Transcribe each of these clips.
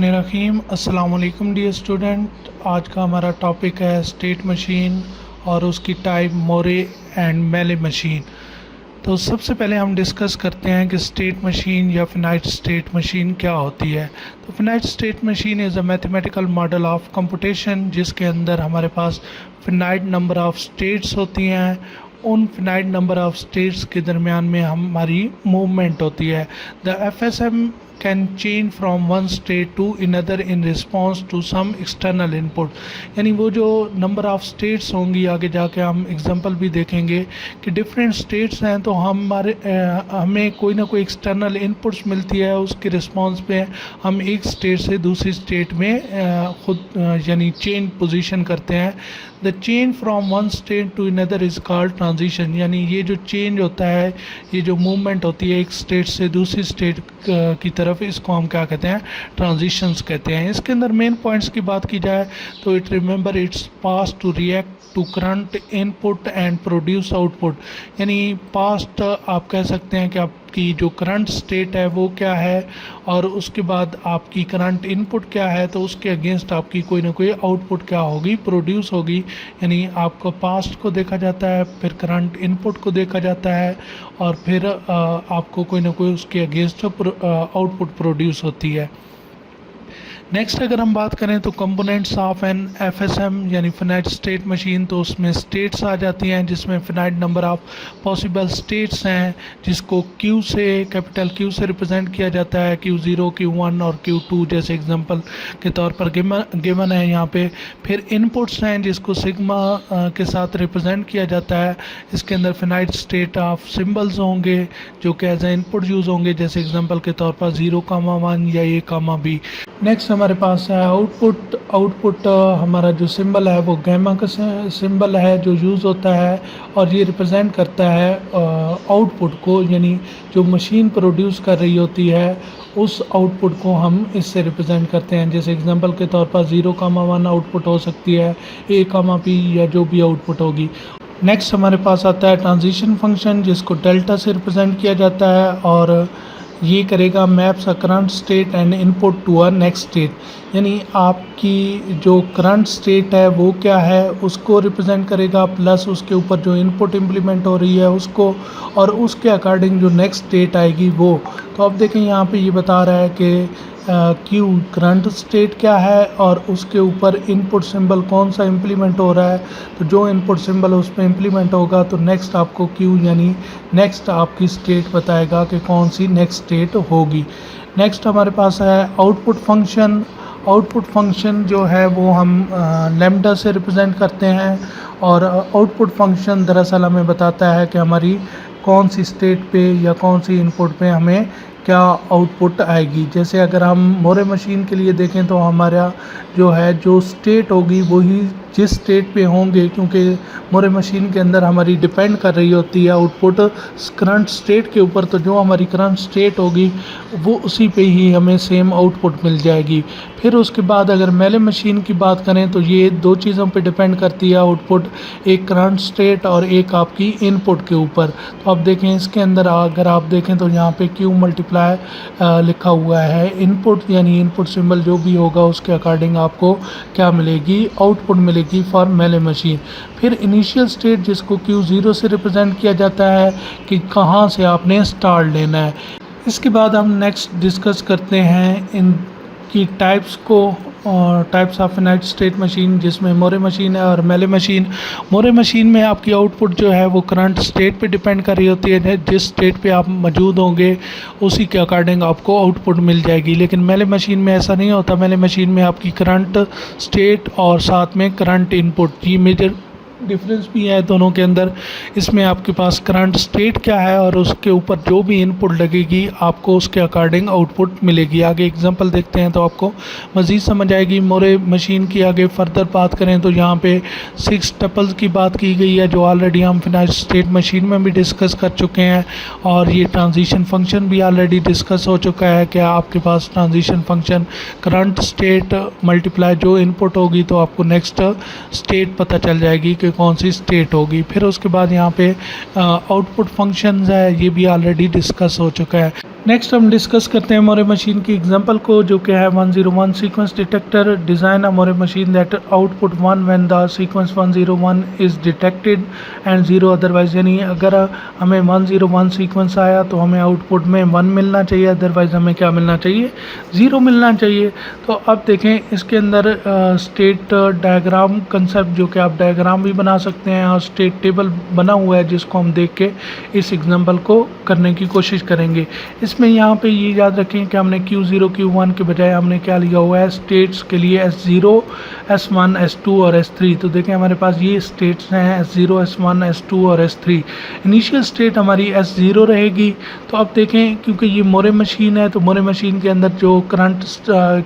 रहीम अस्सलाम वालेकुम dear student. आज का हमारा टॉपिक है स्टेट मशीन और उसकी टाइप मोरे एंड मेले मशीन। तो सबसे पहले हम डिस्कस करते हैं कि स्टेट मशीन या फिनाइट स्टेट मशीन क्या होती है। तो finite state machine is a mathematical model of computation जिसके अंदर हमारे पास फिनाइट नंबर ऑफ स्टेट्स होती हैं। उन फिनाइट नंबर ऑफ स्टेट्स के दरमियान में हमारी मूवमेंट होती है। The FSM can change from one state to another in response to some external input. यानी वो जो नंबर ऑफ स्टेट्स होंगी, आगे जाके हम एग्जांपल भी देखेंगे कि डिफरेंट स्टेट्स हैं तो हमें कोई ना कोई एक्सटर्नल इनपुट्स मिलती है, उसके रिस्पॉन्स पे हम एक स्टेट से दूसरी स्टेट में यानी चेंज पोजीशन करते हैं। The change from one state to another is called transition. यानी ये जो चेंज होता है, ये जो मूवमेंट होती है एक स्टेट से दूसरी स्टेट की तरफ, इसको हम क्या कहते हैं, ट्रांजिशंस कहते हैं। इसके अंदर मेन पॉइंट्स की बात की जाए तो it's pass to react to current input and produce output. यानी पास्ट आप कह सकते हैं कि आपकी जो करंट स्टेट है वो क्या है और उसके बाद आपकी करंट इनपुट क्या है, तो उसके अगेंस्ट आपकी कोई ना कोई आउटपुट क्या होगी, प्रोड्यूस होगी। यानी आपको पास्ट को देखा जाता है, फिर करंट इनपुट को देखा जाता है और फिर आपको कोई ना कोई उसके अगेंस्ट आउटपुट प्रोड्यूस होती है। नेक्स्ट अगर हम बात करें तो कंपोनेंट्स ऑफ एन एफएसएम यानी फिनाइट स्टेट मशीन, तो उसमें स्टेट्स आ जाती हैं जिसमें finite number of possible states हैं जिसको Q से, कैपिटल Q से रिप्रेजेंट किया जाता है, Q0, Q1 और Q2 जैसे एग्जांपल के तौर पर गिवन है यहाँ पे। फिर इनपुट्स हैं जिसको सिग्मा के साथ रिप्रेजेंट किया जाता है। इसके अंदर फिनाइट स्टेट ऑफ सिम्बल्स होंगे जो कि एज ए इनपुट यूज़ होंगे, जैसे एग्जाम्पल के तौर पर 0, 1 या A, B। नेक्स्ट हमारे पास है आउटपुट हमारा जो सिंबल है वो गैमा का सिंबल है जो यूज़ होता है और ये रिप्रेजेंट करता है आउटपुट को, यानी जो मशीन प्रोड्यूस कर रही होती है उस आउटपुट को हम इससे रिप्रेजेंट करते हैं। जैसे एग्जांपल के तौर पर 0, 1 आउटपुट हो सकती है, A, P या जो भी आउटपुट होगी। नेक्स्ट हमारे पास आता है ट्रांजिशन फंक्शन जिसको डेल्टा से रिप्रेजेंट किया जाता है और ये करेगा maps a current state and input to a next state. यानी आपकी जो करंट स्टेट है वो क्या है उसको रिप्रेजेंट करेगा, प्लस उसके ऊपर जो इनपुट इम्प्लीमेंट हो रही है उसको, और उसके अकॉर्डिंग जो नेक्स्ट स्टेट आएगी वो। तो अब देखें यहाँ पे ये बता रहा है कि Q करंट स्टेट क्या है और उसके ऊपर इनपुट सिंबल कौन सा इम्प्लीमेंट हो रहा है। तो जो इनपुट सिंबल उस पर इम्प्लीमेंट होगा तो नेक्स्ट आपको Q यानी नेक्स्ट आपकी स्टेट बताएगा कि कौन सी नेक्स्ट स्टेट होगी। नेक्स्ट हमारे पास है आउटपुट फंक्शन। आउटपुट फंक्शन जो है वो हम लैम्डा से रिप्रेजेंट करते हैं और आउटपुट फंक्शन दरअसल हमें बताता है कि हमारी कौन सी स्टेट पे या कौन सी इनपुट पे हमें क्या आउटपुट आएगी। जैसे अगर हम मोरे मशीन के लिए देखें तो हमारा जो स्टेट होगी वही जिस स्टेट पे होंगे, क्योंकि मोरे मशीन के अंदर हमारी डिपेंड कर रही होती है आउटपुट करंट स्टेट के ऊपर, तो जो हमारी करंट स्टेट होगी वो उसी पे ही हमें सेम आउटपुट मिल जाएगी। फिर उसके बाद अगर मेले मशीन की बात करें तो ये दो चीज़ों पे डिपेंड करती है आउटपुट, एक करंट स्टेट और एक आपकी इनपुट के ऊपर। तो अब देखें इसके अंदर अगर आप देखें तो यहाँ पे Q मल्टीप्लाई लिखा हुआ है, इनपुट यानी इनपुट सिंबल जो भी होगा उसके अकॉर्डिंग आपको क्या मिलेगी, आउटपुट मिलेगी फॉर मेले मशीन। फिर इनिशियल स्टेट जिसको Q0 से रिप्रेजेंट किया जाता है कि कहाँ से आपने स्टार्ट लेना है। इसके बाद हम नेक्स्ट डिस्कस करते हैं इनकी टाइप्स को, types of finite state machine जिसमें मोरे मशीन है और मेले मशीन। मोरे मशीन में आपकी आउटपुट जो है वो करंट स्टेट पे डिपेंड कर रही होती है, जिस स्टेट पे आप मौजूद होंगे उसी के अकॉर्डिंग आपको आउटपुट मिल जाएगी। लेकिन मेले मशीन में ऐसा नहीं होता। मेले मशीन में आपकी करंट स्टेट और साथ में करंट इनपुट, ये मेजर डिफरेंस भी है दोनों के अंदर। इसमें आपके पास करंट स्टेट क्या है और उसके ऊपर जो भी इनपुट लगेगी आपको उसके अकॉर्डिंग आउटपुट मिलेगी। आगे एग्जांपल देखते हैं तो आपको मज़ीद समझ आएगी। मोरे मशीन की आगे फर्दर बात करें तो यहाँ पे 6 टपल्स की बात की गई है जो ऑलरेडी हम फिनाइट स्टेट मशीन में भी डिस्कस कर चुके हैं, और ये ट्रांजिशन फंक्शन भी ऑलरेडी डिस्कस हो चुका है कि आपके पास transition function current state multiply जो इनपुट होगी तो आपको नेक्स्ट स्टेट पता चल जाएगी कि कौन सी स्टेट होगी। फिर उसके बाद यहाँ पे आउटपुट फंक्शंस है, ये भी ऑलरेडी डिस्कस हो चुका है। नेक्स्ट हम डिस्कस करते हैं मोरे मशीन की एग्जांपल को, जो कि है 101 sequence detector. Design a Moore machine that output 1 when the sequence 101 is detected and 0 otherwise. यानी अगर हमें 101 सीक्वेंस आया तो हमें आउटपुट में 1 मिलना चाहिए, अदरवाइज हमें क्या मिलना चाहिए, 0 मिलना चाहिए। तो अब देखें इसके अंदर स्टेट डायग्राम कंसेप्ट, जो कि आप डायग्राम भी बना सकते हैं, और स्टेट टेबल बना हुआ है जिसको हम देख के इस एग्जांपल को करने की कोशिश करेंगे। इसमें यहाँ पे ये याद रखें कि हमने Q0 Q1 के बजाय हमने क्या लिया हुआ है, स्टेट्स के लिए S0 S1 S2 और S3। तो देखें हमारे पास ये स्टेट्स हैं S0 S1 S2 और S3। इनिशियल स्टेट हमारी S0 रहेगी। तो अब देखें क्योंकि ये मोरे मशीन है, तो मोरे मशीन के अंदर जो करंट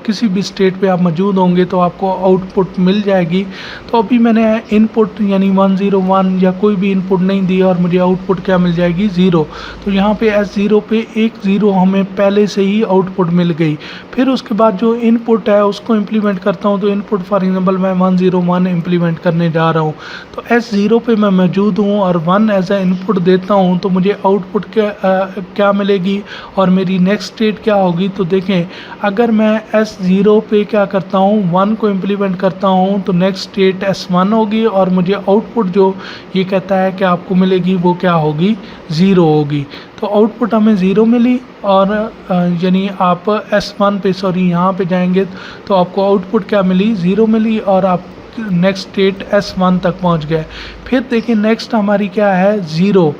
किसी भी स्टेट पे आप मौजूद होंगे तो आपको आउटपुट मिल जाएगी। तो अभी मैंने इनपुट यानी 101 या कोई भी इनपुट नहीं दिया और मुझे आउटपुट क्या मिल जाएगी, 0। तो यहाँ पे S0 पे एक 0 हमें पहले से ही आउटपुट मिल गई। फिर उसके बाद जो इनपुट है उसको इम्प्लीमेंट करता हूँ। तो इनपुट फॉर एग्जांपल मैं 101 इम्प्लीमेंट करने जा रहा हूँ, तो S0 पे मैं मौजूद हूँ और 1 एज ए इनपुट देता हूँ, तो मुझे आउटपुट क्या मिलेगी और मेरी नेक्स्ट स्टेट क्या होगी। तो देखें अगर मैं S0 पे क्या करता हूँ, 1 को इम्प्लीमेंट करता हूँ, तो नेक्स्ट स्टेट S1 होगी और मुझे आउटपुट जो ये कहता है कि आपको मिलेगी वो क्या होगी, 0 होगी। तो आउटपुट हमें 0 मिली और यानी आप S1 पे यहाँ पे जाएंगे तो आपको आउटपुट क्या मिली, 0 मिली और आप नेक्स्ट स्टेट S1 तक पहुंच गए। फिर देखिए नेक्स्ट हमारी क्या है, 0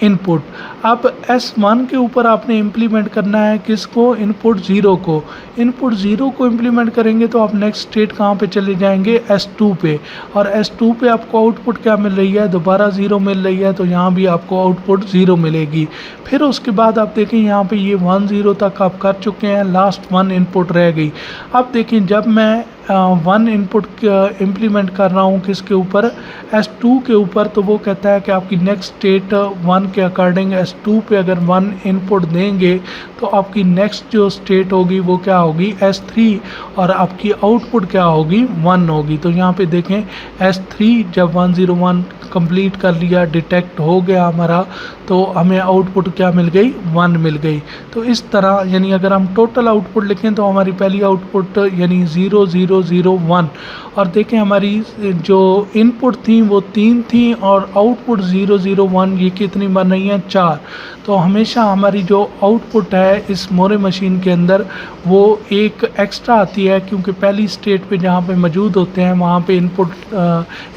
इनपुट। अब S1 के ऊपर आपने इम्प्लीमेंट करना है किसको, इनपुट 0 को। इनपुट 0 को इम्प्लीमेंट करेंगे तो आप नेक्स्ट स्टेट कहाँ पे चले जाएंगे, S2 पे। और S2 पे आपको आउटपुट क्या मिल रही है, दोबारा 0 मिल रही है, तो यहाँ भी आपको आउटपुट 0 मिलेगी। फिर उसके बाद आप देखें यहाँ पे ये 10 तक आप कर चुके हैं, लास्ट 1 इनपुट रह गई। अब देखें जब मैं 1 इनपुट इम्प्लीमेंट कर रहा हूँ किसके ऊपर, S2 के ऊपर, तो वो कहता है कि आपकी नेक्स्ट स्टेट 1 के अकॉर्डिंग S2 पे अगर 1 इनपुट देंगे तो आपकी नेक्स्ट जो स्टेट होगी वो क्या होगी, S3, और आपकी आउटपुट क्या होगी, 1 होगी। तो यहाँ पे देखें S3 जब 101 कंप्लीट कर लिया, डिटेक्ट हो गया हमारा, तो हमें आउटपुट क्या मिल गई, 1 मिल गई। तो इस तरह यानी अगर हम टोटल आउटपुट लिखें तो हमारी पहली आउटपुट यानी 0 0 0 1, और देखें हमारी जो इनपुट थी वो 3 थी और आउटपुट 0 0 1 ये कितनी बन रही हैं, 4। तो हमेशा हमारी जो आउटपुट है इस मोरे मशीन के अंदर वो एक एक्स्ट्रा आती है, क्योंकि पहली स्टेट पे जहाँ पे मौजूद होते हैं वहाँ पे इनपुट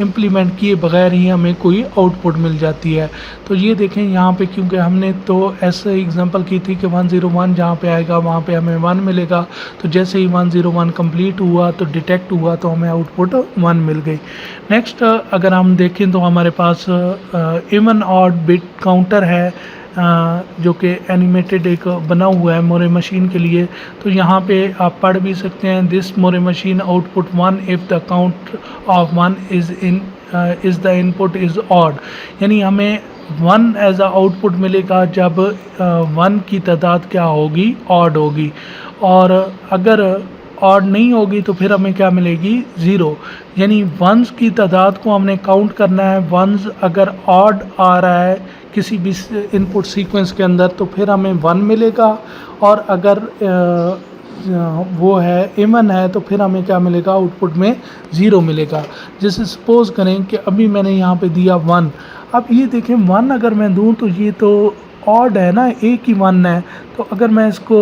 इम्प्लीमेंट किए बगैर ही हमें कोई आउटपुट मिल जाती है। तो ये देखें यहाँ पे क्योंकि हमने तो ऐसे एग्जांपल की थी कि 101 जहाँ पे आएगा वहाँ पे हमें 1 मिलेगा। तो जैसे ही 101 कंप्लीट हुआ तो डिटेक्ट हुआ तो हमें आउटपुट 1 मिल गई। नेक्स्ट अगर हम देखें तो हमारे पास इवन ऑड बिट काउंटर है, जो कि एनिमेटेड एक बना हुआ है मोरे मशीन के लिए। तो यहाँ पे आप पढ़ भी सकते हैं, this Moore machine output 1 if the count of 1 is the input is odd. यानी हमें 1 एज अ आउटपुट मिलेगा जब 1 की तादाद क्या होगी, ऑड होगी, और अगर ऑड नहीं होगी तो फिर हमें क्या मिलेगी, 0। यानी वंस की तादाद को हमने काउंट करना है। वंस अगर ऑड आ रहा है किसी भी इनपुट सीक्वेंस के अंदर तो फिर हमें 1 मिलेगा, और अगर वो है इवन है तो फिर हमें क्या मिलेगा, आउटपुट में 0 मिलेगा। जैसे सपोज़ करें कि अभी मैंने यहाँ पे दिया 1। अब ये देखें 1 अगर मैं दूँ तो ये तो ऑड है ना, एक ही 1 है। तो अगर मैं इसको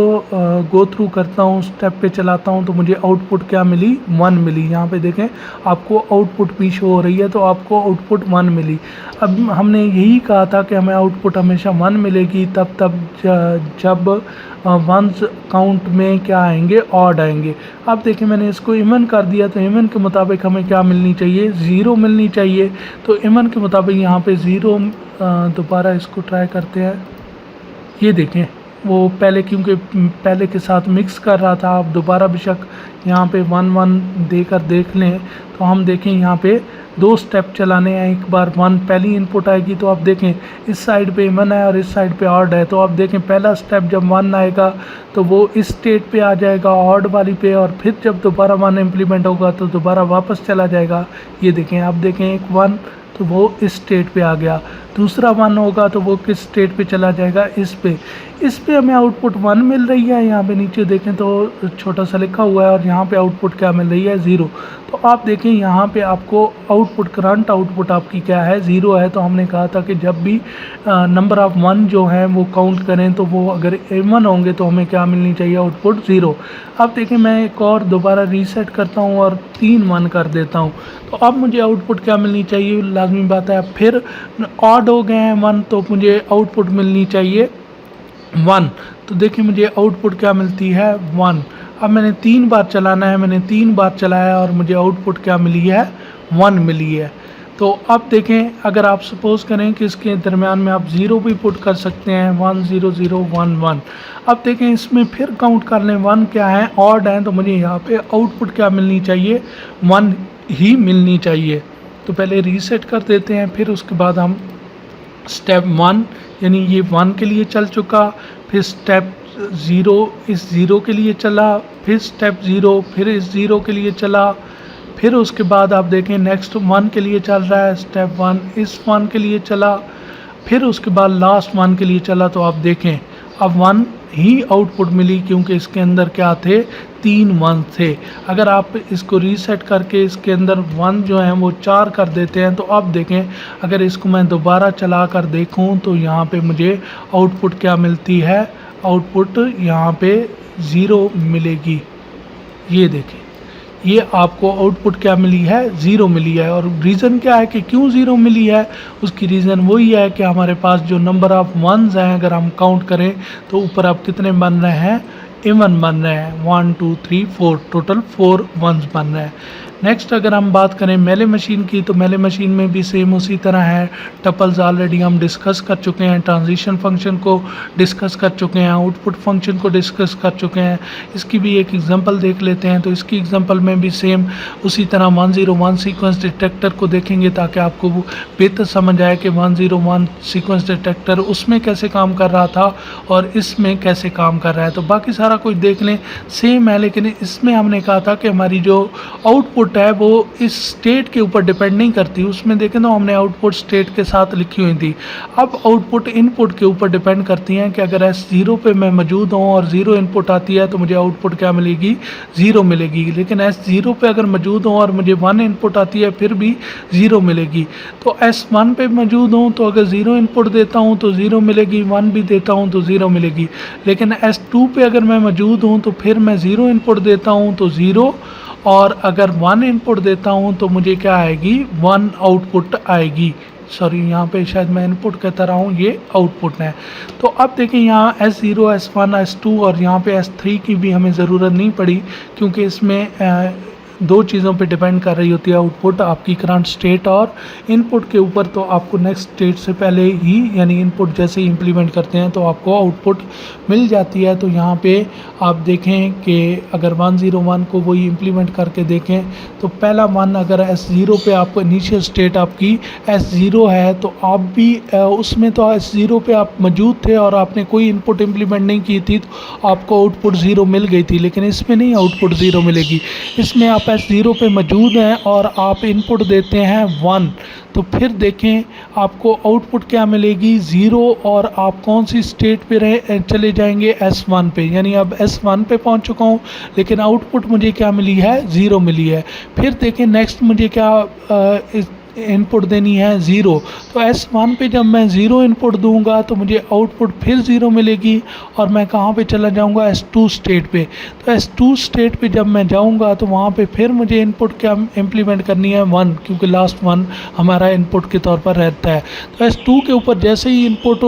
गो थ्रू करता हूँ, स्टेप पे चलाता हूँ, तो मुझे आउटपुट क्या मिली, 1 मिली। यहाँ पे देखें आपको आउटपुट भी शो हो रही है, तो आपको आउटपुट 1 मिली। अब हमने यही कहा था कि हमें आउटपुट हमेशा 1 मिलेगी तब जब वंस काउंट में क्या आएंगे, ऑड आएंगे। अब देखिए मैंने इसको इवन कर दिया, तो इवन के मुताबिक हमें क्या मिलनी चाहिए, 0 मिलनी चाहिए। तो इवन के मुताबिक यहाँ पे 0, दोबारा इसको ट्राई करते हैं। ये देखें वो पहले क्योंकि पहले के साथ मिक्स कर रहा था, आप दोबारा बेशक यहाँ पे 1 1 देकर देख लें तो हम देखें यहाँ पे 2 स्टेप चलाने हैं। एक बार 1 पहली इनपुट आएगी तो आप देखें इस साइड पे इवन है और इस साइड पे ऑड है। तो आप देखें पहला स्टेप जब 1 आएगा तो वो इस स्टेट पे आ जाएगा ऑड वाली पे, और फिर जब दोबारा 1 इम्प्लीमेंट होगा तो दोबारा वापस चला जाएगा। ये देखें आप देखें एक 1 तो वो इस स्टेट पे आ गया। दूसरा 1 होगा तो वो किस स्टेट पे चला जाएगा, इस पे हमें आउटपुट 1 मिल रही है। यहाँ पे नीचे देखें तो छोटा सा लिखा हुआ है और यहाँ पे आउटपुट क्या मिल रही है, 0। तो आप देखें यहाँ पे आपको आउटपुट, करंट आउटपुट आपकी क्या है, 0 है। तो हमने कहा था कि जब भी नंबर ऑफ 1 जो है वो काउंट करें तो वो अगर इवन होंगे तो हमें क्या मिलनी चाहिए, आउटपुट 0। अब देखें मैं एक और दोबारा रीसेट करता हूँ और 3 1 कर देता हूँ, तो अब मुझे आउटपुट क्या मिलनी चाहिए, लाजमी बात है। फिर ऑड हो गए हैं 1 तो मुझे आउटपुट मिलनी चाहिए 1। तो देखिए मुझे आउटपुट क्या मिलती है, 1। अब मैंने 3 बार चलाना है, मैंने 3 बार चलाया और मुझे आउटपुट क्या मिली है, 1 मिली है। तो अब देखें अगर आप सपोज़ करें कि इसके दरमियान में आप 0 भी पुट कर सकते हैं, 1 0 0 1 1। अब देखें इसमें फिर काउंट कर लें, 1 क्या है, ऑड है, तो मुझे यहाँ पे आउटपुट क्या मिलनी चाहिए, 1 ही मिलनी चाहिए। तो पहले रीसेट कर देते हैं, फिर उसके बाद हम स्टेप 1 यानी ये 1 के लिए चल चुका, फिर स्टेप 0 इस 0 के लिए चला, फिर स्टेप 0 फिर इस 0 के लिए चला, फिर उसके बाद आप देखें नेक्स्ट 1 के लिए चल रहा है, स्टेप 1 इस 1 के लिए चला, फिर उसके बाद लास्ट 1 के लिए चला। तो आप देखें अब 1 ही आउटपुट मिली क्योंकि इसके अंदर क्या थे, 3 1 थे। अगर आप इसको रीसेट करके इसके अंदर 1 जो है वो 4 कर देते हैं तो अब देखें अगर इसको मैं दोबारा चला कर देखूं तो यहाँ पे मुझे आउटपुट क्या मिलती है, आउटपुट यहाँ पे 0 मिलेगी। ये देखें ये आपको आउटपुट क्या मिली है, 0 मिली है। और रीज़न क्या है कि क्यों 0 मिली है, उसकी रीज़न वही है कि हमारे पास जो नंबर ऑफ़ वंस हैं अगर हम काउंट करें तो ऊपर अब कितने बन रहे हैं, इवन बन रहे हैं, 1 2 3 4, टोटल 4 वंस बन रहे हैं। नेक्स्ट अगर हम बात करें मेले मशीन की तो मेले मशीन में भी सेम उसी तरह है। टपल्स ऑलरेडी हम डिस्कस कर चुके हैं, ट्रांजिशन फंक्शन को डिस्कस कर चुके हैं, आउटपुट फंक्शन को डिस्कस कर चुके हैं। इसकी भी एक एग्जांपल देख लेते हैं। तो इसकी एग्जांपल में भी सेम उसी तरह 101 सीक्वेंस डिटेक्टर को देखेंगे ताकि आपको बेहतर समझ आए कि 101 सीक्वेंस डिटेक्टर उसमें कैसे काम कर रहा था और इसमें कैसे काम कर रहा है। तो बाकी सारा कुछ देख लें सेम है, लेकिन इसमें हमने कहा था कि हमारी जो आउटपुट है वो इस स्टेट के ऊपर डिपेंड नहीं करती। उसमें देखें तो हमने आउटपुट स्टेट के साथ लिखी हुई थी। अब आउटपुट इनपुट के ऊपर डिपेंड करती हैं कि अगर S0 पे मैं मौजूद हूँ और 0 इनपुट आती है तो मुझे आउटपुट क्या मिलेगी, 0 मिलेगी। लेकिन S0 पे अगर मौजूद हूँ और मुझे 1 इनपुट आती है फिर भी 0 मिलेगी। तो S1 पे मौजूद हूँ तो अगर 0 इनपुट देता हूँ तो 0 मिलेगी, 1 भी देता हूँ तो 0 मिलेगी। लेकिन S2 पे अगर मैं मौजूद हूँ तो फिर मैं 0 इनपुट देता हूँ तो 0, और अगर 1 इनपुट देता हूं तो मुझे क्या आएगी, 1 आउटपुट आएगी। सॉरी यहाँ पे शायद मैं इनपुट कहता रहा हूँ, ये आउटपुट है। तो अब देखें यहाँ S0 S1 S2 और यहाँ पे S3 की भी हमें ज़रूरत नहीं पड़ी क्योंकि इसमें 2 चीज़ों पे डिपेंड कर रही होती है आउटपुट, आपकी करंट स्टेट और इनपुट के ऊपर। तो आपको नेक्स्ट स्टेट से पहले ही यानी इनपुट जैसे ही इम्प्लीमेंट करते हैं तो आपको आउटपुट मिल जाती है। तो यहाँ पे आप देखें कि अगर 101 को वही इम्प्लीमेंट करके देखें तो पहला 1 अगर S0 पे आपको इनिशियल स्टेट आपकी S0 है तो आप भी उसमें तो S0 पे आप मौजूद थे और आपने कोई इनपुट इम्प्लीमेंट नहीं की थी तो आपको आउटपुट 0 मिल गई थी। लेकिन इसमें नहीं आउटपुट 0 मिलेगी, इसमें आप S0 पे मौजूद हैं और आप इनपुट देते हैं 1। तो फिर देखें आपको आउटपुट क्या मिलेगी, 0, और आप कौन सी स्टेट पे रहे चले जाएंगे, S1 पे। यानी अब S1 पे पहुंच चुका हूं लेकिन आउटपुट मुझे क्या मिली है, 0 मिली है। फिर देखें नेक्स्ट मुझे क्या इनपुट देनी है, 0। तो S1 पे जब मैं 0 इनपुट दूंगा तो मुझे आउटपुट फिर 0 मिलेगी और मैं कहाँ पे चला जाऊंगा, S2 स्टेट पे। तो S2 स्टेट पे जब मैं जाऊंगा तो वहाँ पे फिर मुझे इनपुट क्या इम्प्लीमेंट करनी है, 1, क्योंकि लास्ट 1 हमारा इनपुट के तौर पर रहता है। तो S2 के ऊपर जैसे ही इनपुट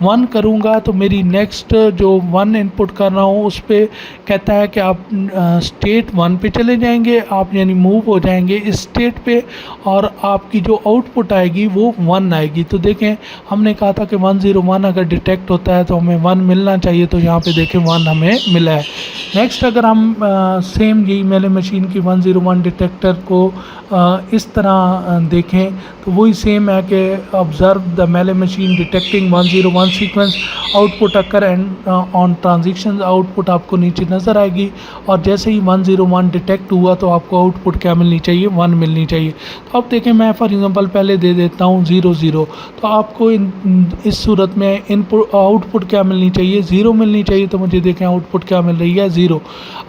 1 करूँगा तो मेरी नेक्स्ट जो 1 इनपुट कर रहा हूँ उस पर कहता है कि आप स्टेट 1 पे चले जाएंगे, आप यानी मूव हो जाएंगे इस स्टेट पे और आपकी जो आउटपुट आएगी वो 1 आएगी। तो देखें हमने कहा था कि 101 अगर डिटेक्ट होता है तो हमें 1 मिलना चाहिए, तो यहाँ पे देखें 1 हमें मिला है। नेक्स्ट अगर हम सेम यही मेले मशीन की 101 डिटेक्टर को इस तरह देखें तो वही सेम है कि ऑब्जर्व द मेले machine detecting 101 sequence output occur and on transition, output आपको नीचे नज़र आएगी और जैसे ही 101 डिटेक्ट हुआ तो आपको आउटपुट क्या मिलनी चाहिए, 1 मिलनी चाहिए। तो अब देखें मैं फॉर एग्ज़ाम्पल पहले दे देता हूँ 0 0, तो आपको इस सूरत में इनपुट आउटपुट क्या मिलनी चाहिए, 0 मिलनी चाहिए। तो मुझे देखें आउटपुट क्या मिल रही है, 0।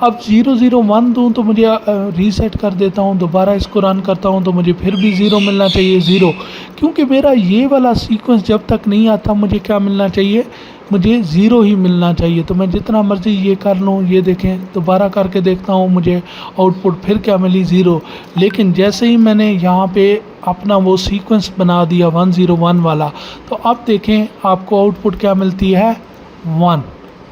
अब 0 0 1 दूँ तो मुझे रीसेट कर देता हूँ, दोबारा इसको रन करता हूँ तो मुझे फिर भी 0 मिलना चाहिए, 0। क्योंकि मेरा ये वाला सीक्वेंस जब तक नहीं आता मुझे क्या मिलना चाहिए, मुझे 0 ही मिलना चाहिए। तो मैं जितना मर्ज़ी ये कर लूँ, ये देखें दोबारा करके देखता हूँ मुझे आउटपुट फिर क्या मिली, 0। लेकिन जैसे ही मैंने यहाँ पे अपना वो सीक्वेंस बना दिया 1 0 1 वाला, तो अब देखें आपको आउटपुट क्या मिलती है, 1।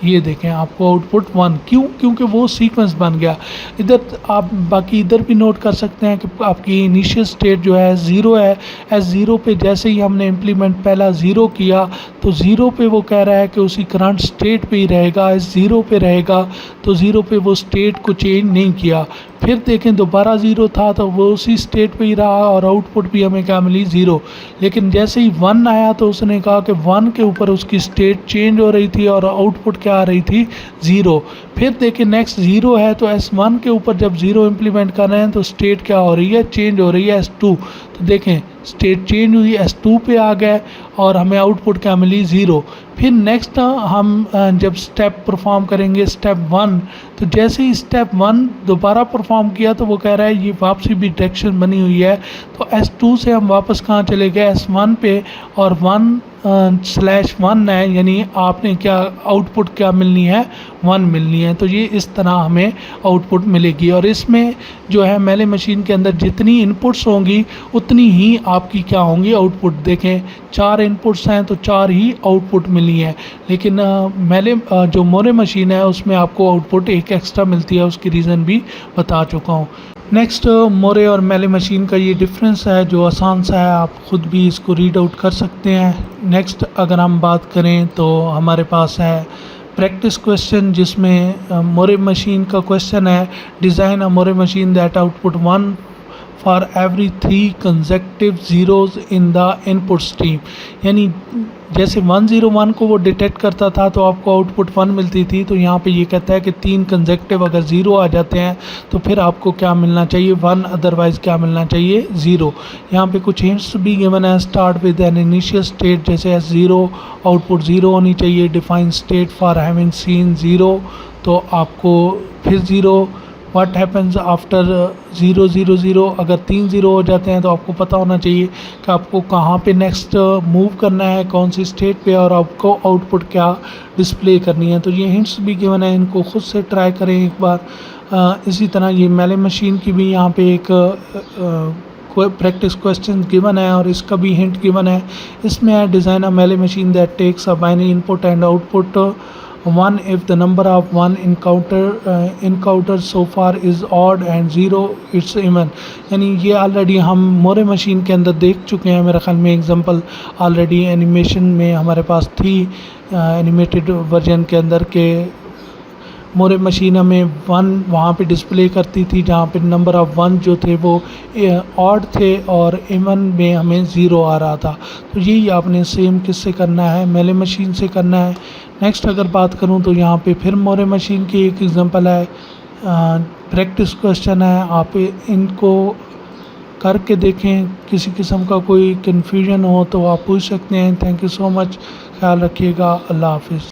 ये देखें आपको आउटपुट 1, क्यों, क्योंकि वो सीक्वेंस बन गया। इधर आप बाकी इधर भी नोट कर सकते हैं कि आपकी इनिशियल स्टेट जो है 0 है। S0 पे जैसे ही हमने इम्प्लीमेंट पहला 0 किया तो 0 पे वो कह रहा है कि उसी करंट स्टेट पे ही रहेगा, S0 पे रहेगा। तो 0 पे वो स्टेट को चेंज नहीं किया। फिर देखें दोबारा 0 था तो वो उसी स्टेट पे ही रहा और आउटपुट भी हमें क्या मिली, 0। लेकिन जैसे ही 1 आया तो उसने कहा कि 1 के ऊपर उसकी स्टेट चेंज हो रही थी और आउटपुट क्या आ रही थी, 0। फिर देखें नेक्स्ट 0 है तो S1 के ऊपर जब 0 इम्प्लीमेंट कर रहे हैं तो स्टेट क्या हो रही है, चेंज हो रही है, S2। तो देखें स्टेट चेंज हुई, S2 पे आ गए और हमें आउटपुट क्या मिली, 0। फिर नेक्स्ट हम जब स्टेप परफॉर्म करेंगे स्टेप 1, तो जैसे ही स्टेप 1 दोबारा परफॉर्म किया तो वो कह रहा है ये वापसी भी डायरेक्शन बनी हुई है। तो S2 से हम वापस कहाँ चले गए, S1 पे, और 1/1 है, यानी आपने क्या आउटपुट क्या मिलनी है, 1 मिलनी है। तो ये इस तरह हमें आउटपुट मिलेगी। और इसमें जो है मेले मशीन के अंदर जितनी इनपुट्स होंगी उतनी ही आपकी क्या होंगी, आउटपुट। देखें 4 इनपुट्स हैं तो 4 ही आउटपुट मिली हैं। लेकिन जो मोरे मशीन है उसमें आपको आउटपुट एक एक्स्ट्रा मिलती है, उसकी रीज़न भी बता चुका हूँ। नेक्स्ट मोरे और मेले मशीन का ये डिफरेंस है जो आसान सा है, आप ख़ुद भी इसको रीड आउट कर सकते हैं। नेक्स्ट अगर हम बात करें तो हमारे पास है प्रैक्टिस क्वेश्चन, जिसमें मोरे मशीन का क्वेश्चन है design a Moore machine that output 1 for every 3 consecutive zeros in the input stream. यानी जैसे 1 0 1 को वो डिटेक्ट करता था तो आपको आउटपुट 1 मिलती थी, तो यहाँ पे ये कहता है कि 3 कंसेक्टिव अगर 0 आ जाते हैं तो फिर आपको क्या मिलना चाहिए, 1, अदरवाइज़ क्या मिलना चाहिए, 0। यहाँ पे कुछ हिंट्स भी गिवन है। Start with an initial state, जैसे S0 आउटपुट 0 होनी चाहिए। Define state for having scene 0, तो आपको फिर 0। व्हाट हैपन्स आफ्टर 0 0 0, अगर 3 0 हो जाते हैं तो आपको पता होना चाहिए कि आपको कहाँ पे नेक्स्ट मूव करना है, कौन सी स्टेट पे, और आपको आउटपुट क्या डिस्प्ले करनी है। तो ये हिंट्स भी गिवन है, इनको खुद से ट्राई करें एक बार। इसी तरह ये मेले मशीन की भी यहाँ पे एक प्रैक्टिस क्वेश्चन गिवन है और इसका भी हिंट गिवन है। इसमें है design a Mealy machine that takes a binary input and output 1 if the number of 1 encountered so far is odd and 0 it's even। यानी ये ऑलरेडी हम मोरे मशीन के अंदर देख चुके हैं, मेरे ख्याल में एग्जांपल ऑलरेडी एनिमेशन में हमारे पास थी, एनिमेटेड वर्जन के अंदर के मोरे मशीन हमें 1 वहाँ पे डिस्प्ले करती थी जहाँ पे नंबर ऑफ़ 1 जो थे वो ऑड थे और इवन में हमें 0 आ रहा था। तो यही आपने सेम किससे करना है, मेले मशीन से करना है। नेक्स्ट अगर बात करूँ तो यहाँ पे फिर मोरे मशीन की एक एग्जांपल है, प्रैक्टिस क्वेश्चन है, आप इनको करके देखें। किसी किस्म का कोई कन्फ्यूजन हो तो आप पूछ सकते हैं। थैंक यू सो मच, ख्याल रखिएगा, अल्लाह हाफिज़।